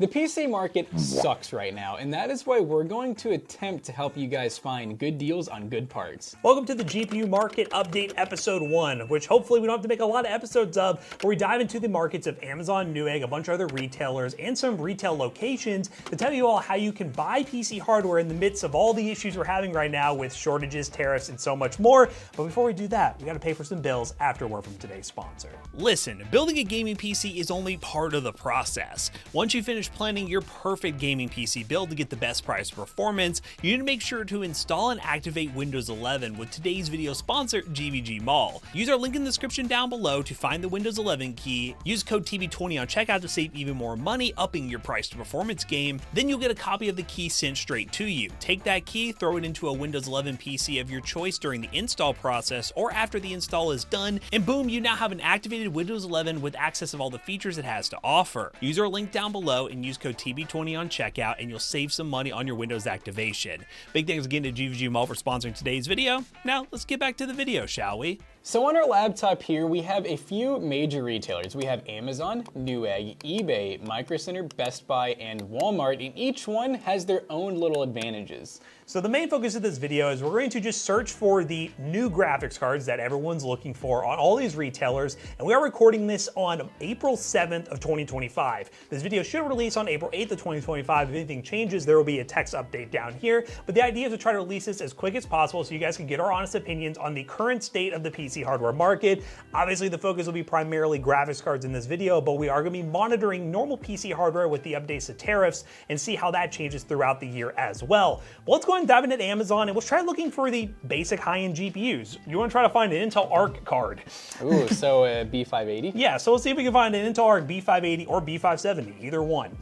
The PC market sucks right now, and that is why we're going to attempt to help you guys find good deals on good parts. Welcome to the GPU Market Update Episode 1, which hopefully we don't have to make a lot of episodes of, where we dive into the markets of Amazon, Newegg, a bunch of other retailers, and some retail locations to tell you all how you can buy PC hardware in the midst of all the issues we're having right now with shortages, tariffs, and so much more. But before we do that, we gotta pay for some bills after a word from today's sponsor. Listen, building a gaming PC is only part of the process. Once you finish planning your perfect gaming PC build to get the best price performance, you need to make sure to install and activate Windows 11 with today's video sponsor, gvgmall. Use our link in the description down below to find the Windows 11 key, use code TB20 on checkout to save even more money, upping your price to performance game, then you'll get a copy of the key sent straight to you. Take that key, throw it into a Windows 11 PC of your choice during the install process or after the install is done, and boom, you now have an activated Windows 11 with access of all the features it has to offer. Use our link down below and use code TB20 on checkout and you'll save some money on your Windows activation. Big thanks again to gvgmall for sponsoring today's video. Now let's get back to the video, shall we? So on our laptop here, we have a few major retailers. We have Amazon, Newegg, eBay, Micro Center, Best Buy, and Walmart, and each one has their own little advantages. So the main focus of this video is we're going to just search for the new graphics cards that everyone's looking for on all these retailers, and we are recording this on April 7th of 2025. This video should release on April 8th of 2025. If anything changes, there will be a text update down here, but the idea is to try to release this as quick as possible so you guys can get our honest opinions on the current state of the PC hardware market. Obviously, the focus will be primarily graphics cards in this video, but we are going to be monitoring normal PC hardware with the updates to tariffs and see how that changes throughout the year as well. But let's go ahead and dive into Amazon and we'll try looking for the basic high-end GPUs. You want to try to find an Intel Arc card. Ooh, so a B580? Yeah, so let's see if we can find an Intel Arc B580 or B570, either one.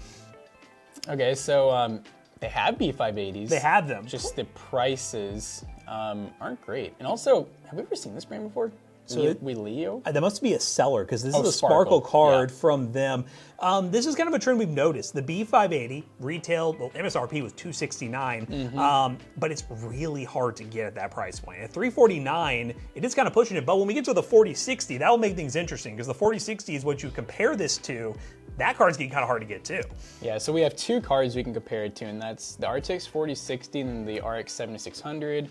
Okay, so they have B580s. They have them. Just the prices aren't great. And also, have we ever seen this brand before? So Leo? That must be a seller because this is a Sparkle card from them. This is kind of a trend we've noticed. The B580 retail, well, MSRP was $269, but it's really hard to get at that price point. At $349, it is kind of pushing it, but when we get to the 4060, that will make things interesting because the 4060 is what you compare this to. That card's getting kind of hard to get too. Yeah, so we have two cards we can compare it to, and that's the RTX 4060 and the RX 7600.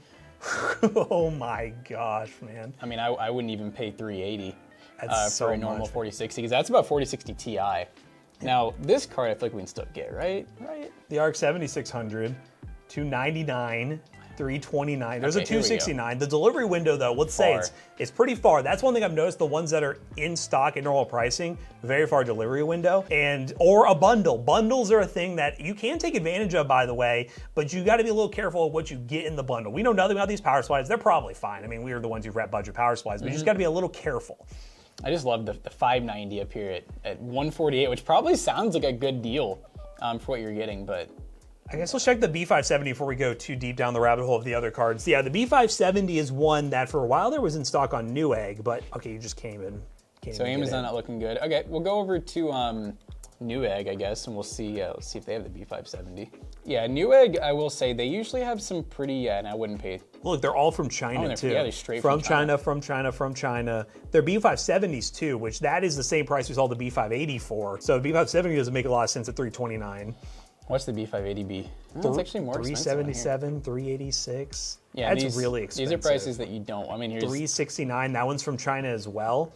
Oh my gosh, man. I mean, I wouldn't even pay $380 so for a normal 4060 because that's about 4060 Ti. Now, this card I feel like we can still get, right? The RX 7600, $299, $329. There's Okay, a $269. The delivery window, though, let's say it's pretty far. That's one thing I've noticed. The ones that are in stock at normal pricing, very far delivery window, or a bundle. Bundles are a thing that you can take advantage of, by the way, but you got to be a little careful of what you get in the bundle. We know nothing about these power supplies. They're probably fine. I mean, we are the ones who rep budget power supplies, but you just got to be a little careful. I just love the 590 up here at 148, which probably sounds like a good deal for what you're getting, but I guess we'll check the B570 before we go too deep down the rabbit hole of the other cards. Yeah, the B570 is one that for a while there was in stock on Newegg, but okay, you just came in. So Amazon not looking good. Okay, we'll go over to Newegg, I guess, and we'll see if they have the B570. Yeah, Newegg, I will say, they usually have some pretty, and I wouldn't pay. Look, they're all from China, too. Yeah, they're straight from China. From China. They're B570s, too, which that is the same price we saw the B580 for. So B570 doesn't make a lot of sense at $329. What's the B580B? Oh, it's actually more expensive. $377, $386. Yeah, that's really expensive. These are prices that you don't. I mean, here's $369. That one's from China as well.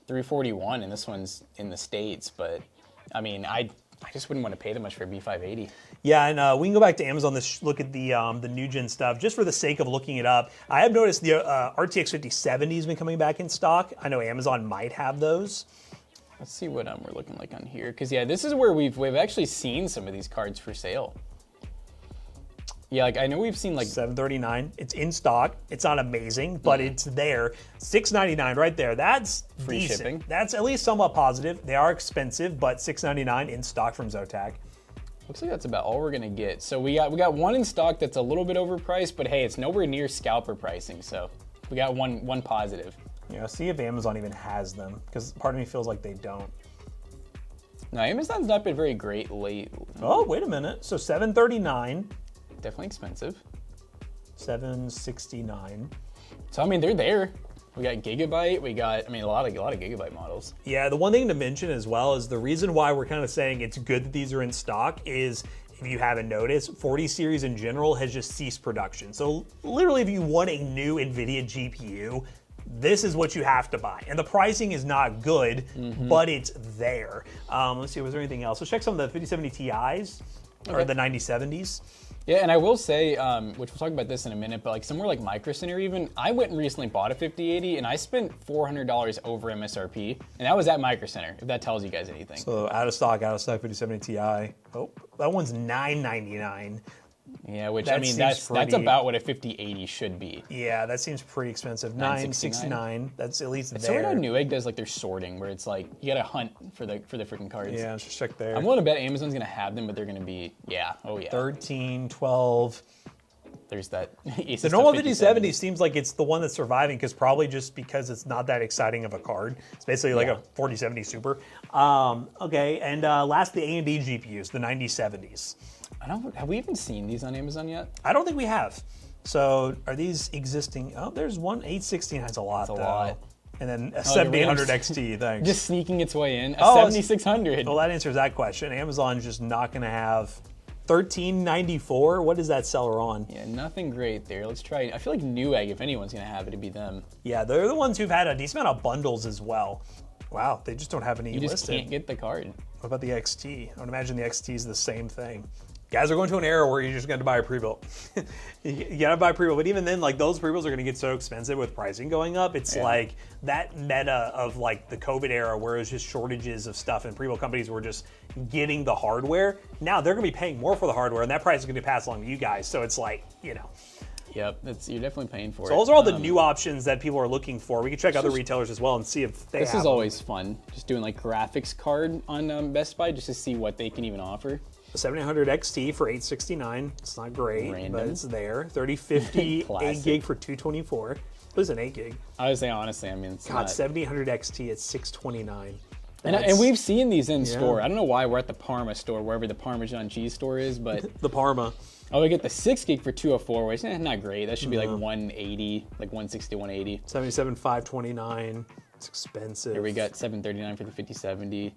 $341, and this one's in the States. But I mean, I just wouldn't want to pay that much for a B580. Yeah, and we can go back to Amazon. Look at the new gen stuff, just for the sake of looking it up. I have noticed the RTX 5070 has been coming back in stock. I know Amazon might have those. Let's see what we're looking like on here, because yeah, this is where we've actually seen some of these cards for sale. Yeah, like I know we've seen like $739. It's in stock. It's not amazing, but it's there. $699 right there. That's free decent. shipping. That's at least somewhat positive. They are expensive, but $699 in stock from Zotac. Looks like that's about all we're gonna get. So we got one in stock that's a little bit overpriced, but hey, it's nowhere near scalper pricing. So we got one positive. Yeah, see if Amazon even has them, because part of me feels like they don't. No, Amazon's not been very great late. Oh, wait a minute. So $739. Definitely expensive. $769. So I mean, they're there. We got Gigabyte. We got, I mean, a lot of Gigabyte models. Yeah, the one thing to mention as well is the reason why we're kind of saying it's good that these are in stock is, if you haven't noticed, 40 series in general has just ceased production. So literally, if you want a new Nvidia GPU, this is what you have to buy. And the pricing is not good, but it's there. Let's see, was there anything else? Let's check some of the 5070 Ti's or the 9070s. Yeah, and I will say, which we'll talk about this in a minute, but like somewhere like Micro Center even, I went and recently bought a 5080 and I spent $400 over MSRP, and that was at Micro Center, if that tells you guys anything. So out of stock 5070 Ti. Oh, that one's $999. Yeah, which That I mean, seems that's about what a 5080 should be. Yeah, that seems pretty expensive. $969. That's at least there. So right now Newegg does like their sorting, where it's like you gotta hunt for the freaking cards. Yeah, let's just check there. I'm willing to bet Amazon's gonna have them, but they're gonna be, yeah, oh yeah. 13, 12. There's that. The normal 5070 seems like it's the one that's surviving, because it's not that exciting of a card. It's basically like a 4070 Super. Okay, and last, the AMD GPUs, the 9070s. Have we even seen these on Amazon yet? I don't think we have. So are these existing? Oh, there's one 816 has a lot. That's a lot. And then a 7800 XT, thanks. Just sneaking its way in. A 7600. Well, that answers that question. Amazon's just not going to have 1394. What is that seller on? Yeah, nothing great there. Let's try. I feel like Newegg, if anyone's going to have it, it'd be them. Yeah, they're the ones who've had a decent amount of bundles as well. Wow, they just don't have any listed. You just can't get the card. What about the XT? I would imagine the XT is the same thing. Guys are going to an era where you're just going to buy a pre-built. You got to buy a pre-built, but even then, like, those pre-builts are going to get so expensive with pricing going up. It's like that meta of like the COVID era where it was just shortages of stuff and pre-built companies were just getting the hardware. Now they're going to be paying more for the hardware, and that price is going to be passed along to you guys. So it's like, you know. Yep, you're definitely paying for it. So those are all the new options that people are looking for. We can check other retailers as well and see if they have This is always fun, just doing like graphics card on Best Buy just to see what they can even offer. The 7800 XT for $869. It's not great, but it's there. 3050 8 gig for $224. It was an 8 gig. I would say honestly, I mean, it's God, not... 7800 XT at $629. And we've seen these in store. I don't know why we're at the Parma store, wherever the Parmesan cheese store is, but the Parma. Oh, we get the 6 gig for 204, which is not great. That should be like 180, like 160, 180. 77,529. It's expensive. Here we got 739 for the 5070.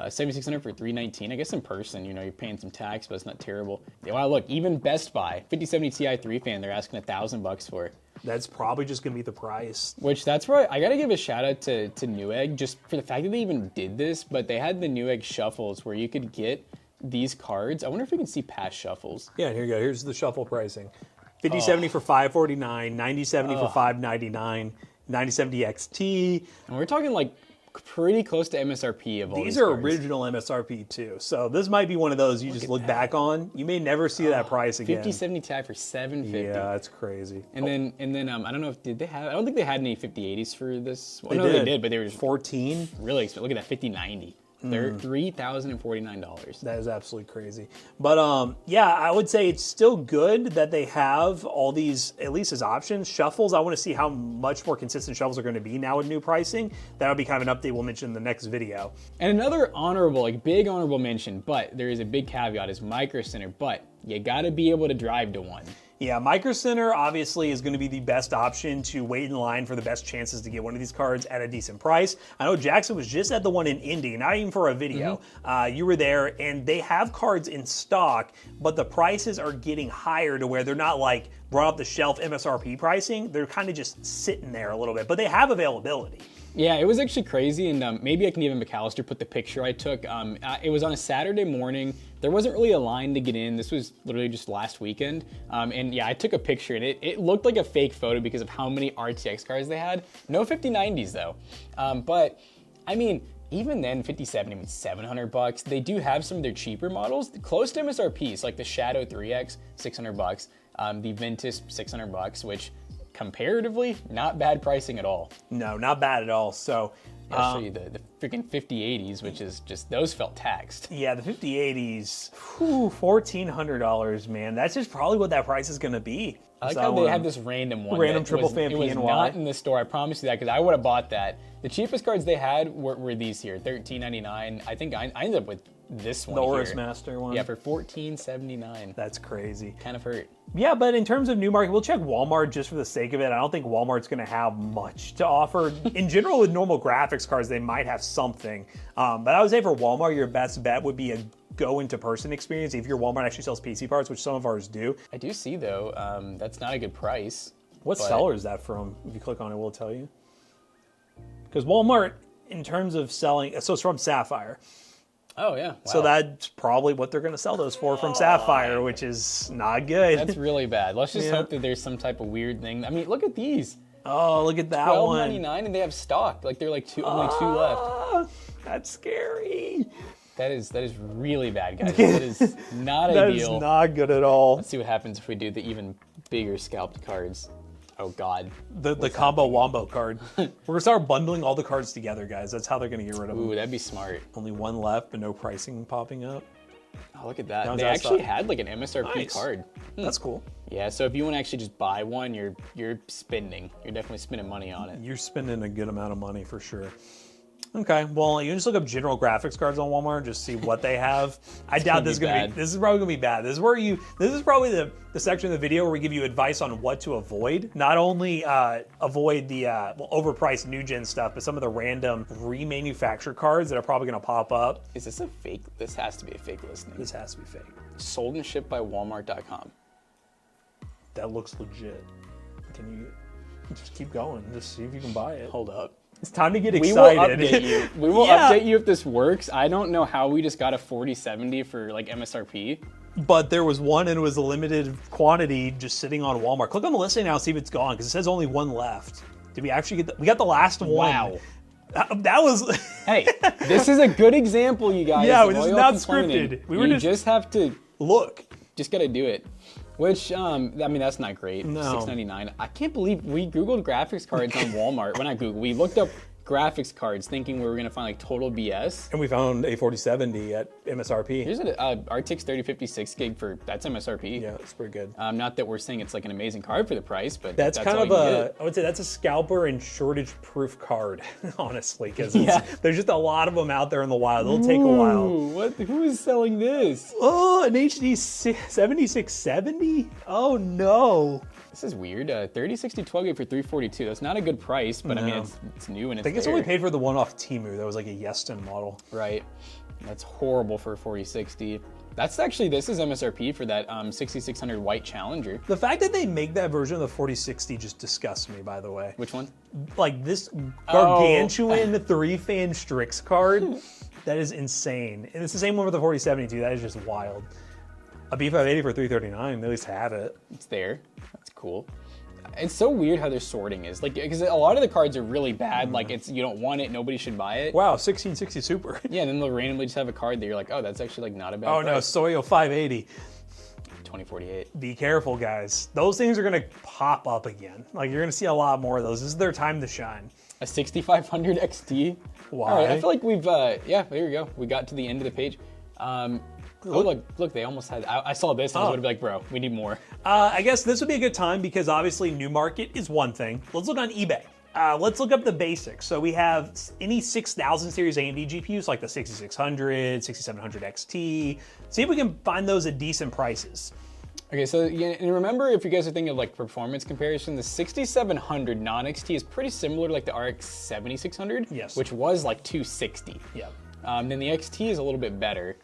7600 for 319. I guess in person, you know, you're paying some tax, but it's not terrible. Wow, look, even Best Buy 5070 Ti 3 fan, they're asking $1,000 for. That's probably just gonna be the price. Which that's where I gotta give a shout out to Newegg just for the fact that they even did this. But they had the Newegg shuffles where you could get these cards. I wonder if we can see past shuffles. Yeah, here you go. Here's the shuffle pricing: 5070 for $549, 9070 for $599, 9070 XT. And we're talking like pretty close to MSRP of all these These are cards. original MSRP too, so this might be one of those you just look back on. You may never see that price again. 5070 Ti for $750. Yeah, that's crazy. And then I don't know if did they have. I don't think they had any 5080s for this. Well, they did, but they were 14. Really expensive. Look at that 5090. They're $3,049. That is absolutely crazy. But yeah, I would say it's still good that they have all these, at least as options. Shuffles, I want to see how much more consistent shuffles are going to be now with new pricing. That'll be kind of an update we'll mention in the next video. And another honorable, like big honorable mention, but there is a big caveat, is Micro Center, but you got to be able to drive to one. Yeah, Micro Center obviously is going to be the best option to wait in line for the best chances to get one of these cards at a decent price. I know Jackson was just at the one in Indy, not even for a video. You were there, and they have cards in stock, but the prices are getting higher to where they're not like brought off the shelf MSRP pricing. They're kind of just sitting there a little bit, but they have availability. Yeah, it was actually crazy, and maybe I can even McAllister put the picture I took. It was on a Saturday morning. There wasn't really a line to get in. This was literally just last weekend. And yeah, I took a picture, and it looked like a fake photo because of how many RTX cards they had. No 5090s though. But I mean, even then, 5070 was $700. They do have some of their cheaper models, close to MSRPs, like the Shadow 3X, $600. The Ventus, $600, which comparatively, not bad pricing at all. No, not bad at all. So I'll show you the freaking 5080s, which is just, those felt taxed. Yeah, the 5080s, $1,400, man. That's just probably what that price is going to be. I like how they had this random one. Random triple fan It was PNY. not in the store. I promise you that, because I would have bought that. The cheapest cards they had were these here, $13.99. I think I ended up with this one The here. Oris Master one. Yeah, for $14.79. That's crazy. Kind of hurt. Yeah, but in terms of new market, we'll check Walmart just for the sake of it. I don't think Walmart's going to have much to offer. In general, with normal graphics cards, they might have something. But I would say for Walmart, your best bet would be a go into person experience if your Walmart actually sells PC parts, which some of ours do. I do see, though, that's not a good price. What seller is that from? If you click on it, will it tell you? Because Walmart, in terms of selling, so it's from Sapphire. Oh, yeah. Wow. So that's probably what they're going to sell those for from Sapphire, which is not good. That's really bad. Let's just hope that there's some type of weird thing. I mean, look at these. Oh, look at that one. $12.99, and they have stock. Like, they're like only two left. That's scary. That is really bad, guys. That is not That ideal. is not good at all. Let's see what happens if we do the even bigger scalped cards. Oh, God. The combo wombo card. We're going to start bundling all the cards together, guys. That's how they're going to get rid of them. Ooh, that'd be smart. Only one left, but no pricing popping up. Oh, look at that. They actually had like an MSRP card. That's cool. Yeah, so if you want to actually just buy one, you're spending. You're definitely spending money on it. You're spending a good amount of money for sure. Okay, well, you can just look up general graphics cards on Walmart, just see what they have. I doubt this is gonna be. This is probably gonna be bad. This is probably the section of the video where we give you advice on what to avoid. Not only avoid the overpriced new gen stuff, but some of the random remanufactured cards that are probably gonna pop up. Is this a fake? This has to be a fake listing. This has to be fake. Sold and shipped by Walmart.com. That looks legit. Can you just keep going? Just see if you can buy it. Hold up. It's time to get We excited. will update you. We will update you if this works. I don't know how we just got a 4070 for like MSRP. But there was one and it was a limited quantity just sitting on Walmart. Click on the listing now and see if it's gone because it says only one left. Did we actually get we got the last one. Wow. That was... Hey, this is a good example, you guys. Yeah, of this is oil not complaining. scripted. We were You just have to Look. just gotta do it. Which, I mean, that's not great. No. $6.99. I can't believe we Googled graphics cards on Walmart. When I Googled, we looked up graphics cards thinking we were gonna find like total BS. And we found a 4070 at MSRP. Here's an RTX 3056 gig for, that's MSRP. Yeah, it's pretty good. Not that we're saying it's like an amazing card for the price, but That's kind all of you can get. I would say that's a scalper and shortage-proof card, honestly, because there's just a lot of them out there in the wild. It'll take a while. Ooh, who is selling this? Oh, an HD 7670? Oh, no. This is weird. 3060 12 gig for $342. That's not a good price, but I mean, it's new and it's I guess there. we paid for the one off Temu. That was like a Yeston model. Right. That's horrible for a 4060. That's actually, this is MSRP for that 6600 white Challenger. The fact that they make that version of the 4060 just disgusts me, by the way. Which one? Like this gargantuan 3-fan Strix card, that is insane. And it's the same one with the 4072. That is just wild. A B580 for $339, they at least have it. It's there. That's cool. It's so weird how their sorting is. Like, because a lot of the cards are really bad. Like, it's, you don't want it, nobody should buy it. Wow, 1660 Super. Yeah, and then they'll randomly just have a card that you're like, oh, that's actually like not a bad Oh no, price. Soyo 580. 2048. Be careful, guys. Those things are gonna pop up again. Like, you're gonna see a lot more of those. This is their time to shine. A 6500 XT. Why? All right, I feel like we've, yeah, there we go. We got to the end of the page. Oh, look, they almost had, I saw this and I was gonna be like, bro, we need more. I guess this would be a good time because obviously new market is one thing. Let's look on eBay. Let's look up the basics. So we have any 6000 series AMD GPUs like the 6600, 6700 XT. See if we can find those at decent prices. Okay, so and remember, if you guys are thinking of like performance comparison, the 6700 non-XT is pretty similar to like the RX 7600, Yes. which was like 260. Yeah. Then the XT is a little bit better.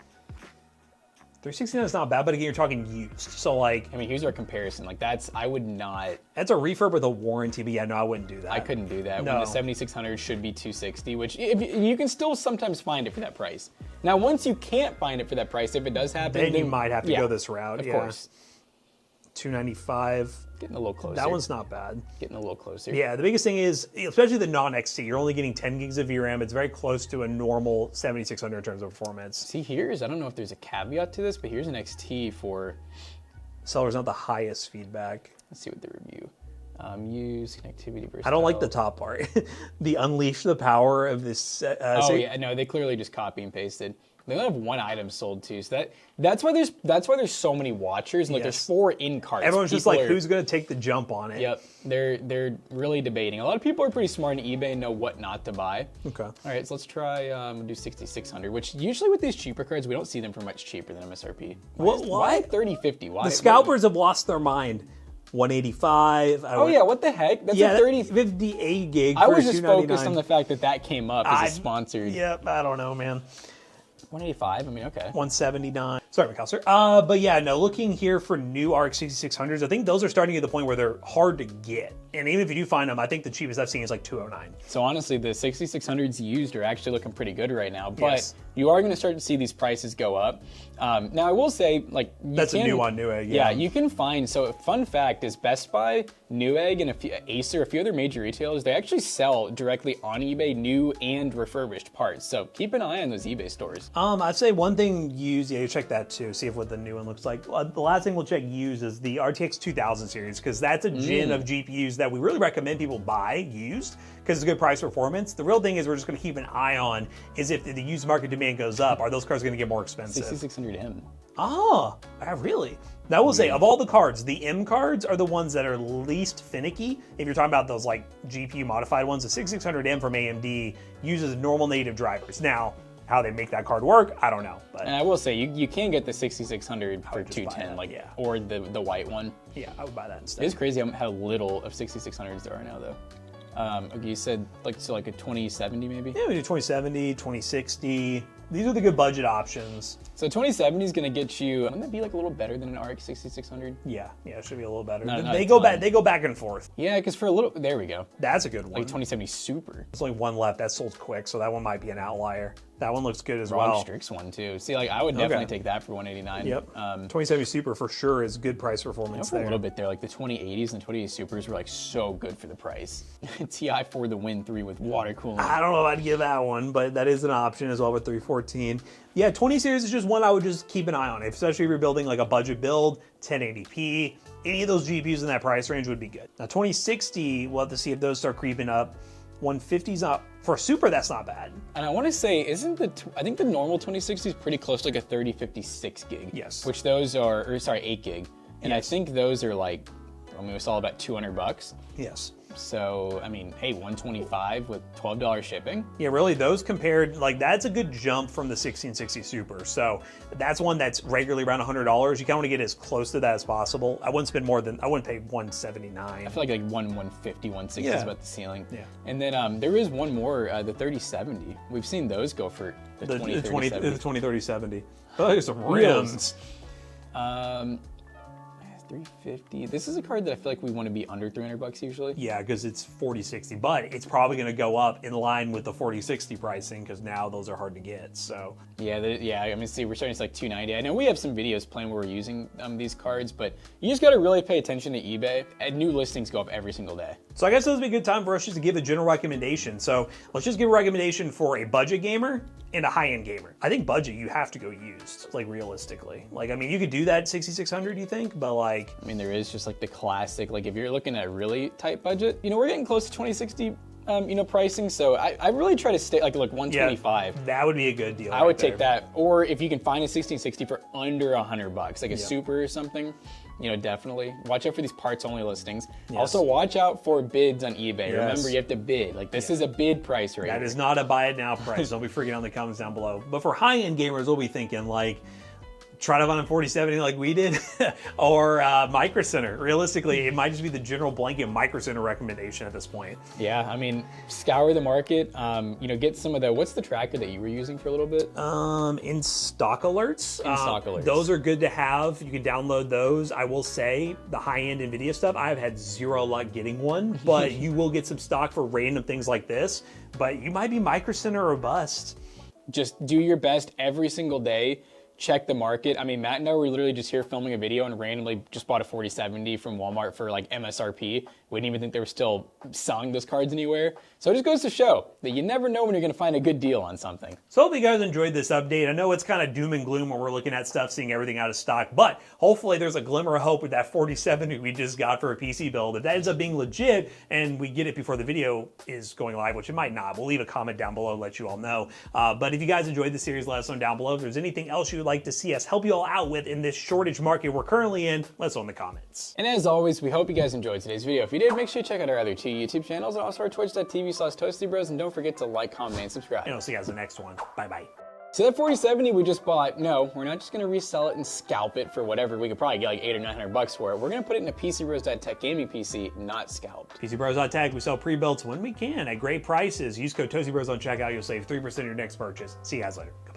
369 is not bad, but again, you're talking used. So like, I mean, here's our comparison. Like I would not. that's a refurb with a warranty, but yeah, no, I wouldn't do that. I couldn't do that. No. When the 7600 should be 260, which you can still sometimes find it for that price. Now, once you can't find it for that price, if it does happen, then you might have to go this route. Of yeah. course. 295. Getting a little closer. That one's not bad. Getting a little closer. Yeah, the biggest thing is, especially the non-XT, you're only getting 10 gigs of VRAM. It's very close to a normal 7600 in terms of performance. See, I don't know if there's a caveat to this, but here's an XT for, Seller's not the highest feedback. let's see what the review. Use connectivity versus. I don't like the top part. The unleash the power of this. Oh yeah, no, they clearly just copy and pasted. They only have one item sold too, so that's why there's so many watchers. And like there's 4 in carts. Everyone's just like, who's going to take the jump on it? Yep, they're really debating. A lot of people are pretty smart on eBay and know what not to buy. Okay. All right, so let's try do 6600, which usually with these cheaper cards we don't see them for much cheaper than MSRP. Why 3050? Why the scalpers have lost their mind? 185. Oh yeah, what the heck? That's a 58 gig. I was just focused on the fact that came up as a sponsored. Yep, I don't know, man. 185. I mean, okay. 179. Sorry, McAllister. But yeah, no. Looking here for new RX 6600s, I think those are starting at the point where they're hard to get. And even if you do find them, I think the cheapest I've seen is like 209. So honestly, the 6600s used are actually looking pretty good right now. But you are going to start to see these prices go up. Now I will say, like that's a new on Newegg. Yeah, you can find. So fun fact is Best Buy, Newegg, and Acer, a few other major retailers, they actually sell directly on eBay new and refurbished parts. So keep an eye on those eBay stores. I'd say one thing used. Yeah, you check that too. See what the new one looks like. The last thing we'll check used is the RTX 2000 series because that's a gen of GPUs that we really recommend people buy used because it's a good price performance. The real thing is we're just going to keep an eye on is if the used market demand goes up, are those cards going to get more expensive? 6600M. Oh, really? I will say, of all the cards, the M cards are the ones that are least finicky. If you're talking about those like GPU modified ones, the 6600M from AMD uses normal native drivers. Now, how they make that card work, I don't know. But and I will say, you can get the 6600 for 210, or the white one. Yeah, I would buy that instead. It's crazy how little of 6600s there are now, though. Okay, you said like a 2070 maybe? Yeah, we do 2070, 2060. These are the good budget options. So 2070 is going to get you, wouldn't that be like a little better than an RX 6600? Yeah, it should be a little better. No, they go back and forth. Yeah, because for a little, there we go. That's a good one. Like 2070 Super. There's only one left. That sold quick, so that one might be an outlier. That one looks good as well. Strix one too. See, like I would definitely take that for 189. Yep. 2070 Super for sure is good price performance there. A little bit there. Like the 2080s and 2080 Supers were like so good for the price. TI for the Win 3 with water cooling. I don't know if I'd give that one, but that is an option as well with 314. Yeah, 20 series is just one I would just keep an eye on, especially if you're building like a budget build, 1080p. Any of those GPUs in that price range would be good. Now 2060, we'll have to see if those start creeping up. 150's up. For a Super, that's not bad. And I want to say, I think the normal 2060 is pretty close to like a 3056 gig. Yes. Which those are, 8 gig. And I think those are like, we saw about $200. Yes. So, I mean, hey, 125 with $12 shipping. Yeah, really, those compared, like that's a good jump from the 1660 Super. So that's one that's regularly around $100. You kind of want to get as close to that as possible. I wouldn't spend more than, I wouldn't pay 179. I feel like 150, 160 is about the ceiling. Yeah. And then there is one more, the 3070. We've seen those go for the 203070. Oh, there's some rims. 350. This is a card that I feel like we want to be under $300 usually. Yeah, because it's 4060, but it's probably going to go up in line with the 4060 pricing because now those are hard to get. So yeah, I mean, see, we're starting to like 290. I know we have some videos playing where we're using these cards, but you just got to really pay attention to eBay. And new listings go up every single day. So I guess this would be a good time for us just to give a general recommendation. So let's just give a recommendation for a budget gamer and a high-end gamer. I think budget, you have to go used, like realistically. Like, I mean, you could do that 6600, you think, but like... I mean, there is just like the classic, like if you're looking at a really tight budget, we're getting close to 2060, pricing. So I really try to stay like 125. Yeah, that would be a good deal. I would take that. Or if you can find a 1660 for under $100, like a Super or something, definitely. Watch out for these parts only listings. Yes. Also watch out for bids on eBay. Yes. Remember, you have to bid. Like this is a bid price right That is not a buy it now price. Don't be freaking out in the comments down below. But for high-end gamers, we'll be thinking like, try to find a 4070 like we did, or Micro Center. Realistically, it might just be the general blanket Micro Center recommendation at this point. Yeah, I mean, scour the market. Get some of the. What's the tracker that you were using for a little bit? In stock alerts. In stock alerts. Those are good to have. You can download those. I will say the high-end Nvidia stuff. I've had zero luck getting one, but you will get some stock for random things like this. But you might be Micro Center or bust. Just do your best every single day. Check the market. I mean, Matt and I were literally just here filming a video and randomly just bought a 4070 from Walmart for like MSRP. we didn't even think they were still selling those cards anywhere. So it just goes to show that you never know when you're gonna find a good deal on something. So hope you guys enjoyed this update. I know it's kind of doom and gloom when we're looking at stuff, seeing everything out of stock, but hopefully there's a glimmer of hope with that 4070 we just got for a PC build. If that ends up being legit and we get it before the video is going live, which it might not, we'll leave a comment down below, let you all know. But if you guys enjoyed the series, let us know down below. If there's anything else you would like to see us help you all out with in this shortage market we're currently in, let us know in the comments. And as always, we hope you guys enjoyed today's video. If you did, make sure you check out our other 2 YouTube channels and also our twitch.tv/toastybros, and don't forget to like, comment, and subscribe. And I'll see you guys in the next one. Bye-bye. So that 4070 we just bought, no, we're not just gonna resell it and scalp it for whatever. We could probably get like $800 or $900 for it. We're gonna put it in a PCBros.tech gaming PC, not scalped. PCBros.tech, we sell pre-builts when we can at great prices. Use code ToastyBros on checkout. You'll save 3% of your next purchase. See you guys later. Goodbye.